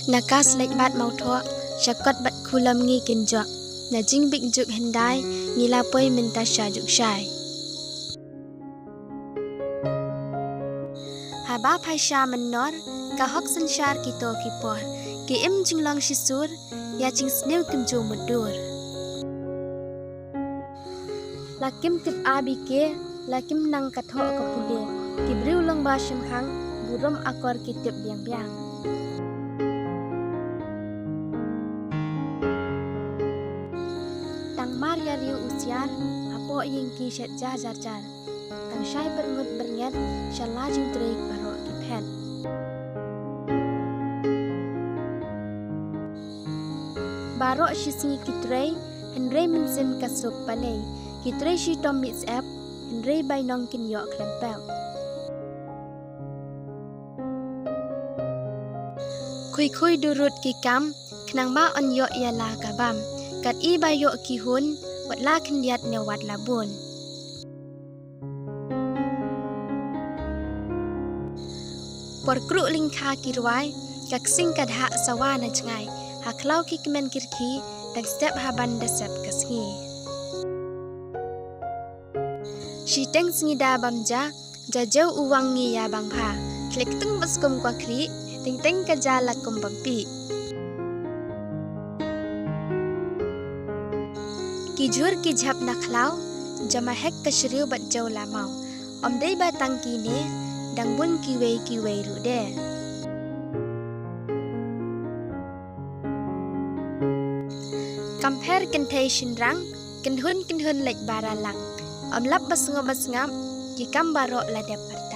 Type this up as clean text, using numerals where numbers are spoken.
Nakas lệch bát màu thọ, chakot bat khulam nghi kinh jok, na jing big juk hendai, ngila poi minta sha juk shai. Haba phai sha menor, ka hok san shar kito kipor, ki im jing long shisur, ya jing snew kim jo mudur. Lakim tip abi ke, lakim nang katho kapule, ki briu long ba shim hang, burom akor kitip biang biang. Maria riu usiar, apo yang ki shet jar jar jar. Tang shai berngut bernyat, shala jing treik barok ki pen. Barok shi singi ki trei, henrei mensim kasuk palei. Ki trei shi tom mits app, henrei bay nong kin yok klempel. Kui durut ki kam, kenang ba on yok yala kabam. Kat i bayo kihun, wat la kendiat ne wat labun. Por kruk lingka kirwai, kak sing kad hak sawana cengai, hak lau ki kemen kirki, dan step haban dasep kasngi. Shiteng sngida bamja, jajau uwangi ya bangha, klik tung baskum kwa kri, ting ting kajala kum bampi. Kijur ki jhap naklau, jama hek kashriu bat jau lamau. Om dei ba tangki ne, dang bun kiwei rude. Compare kentai shinrang, kenhun lek baralang. Om lap basngap, ki kam barok la depar.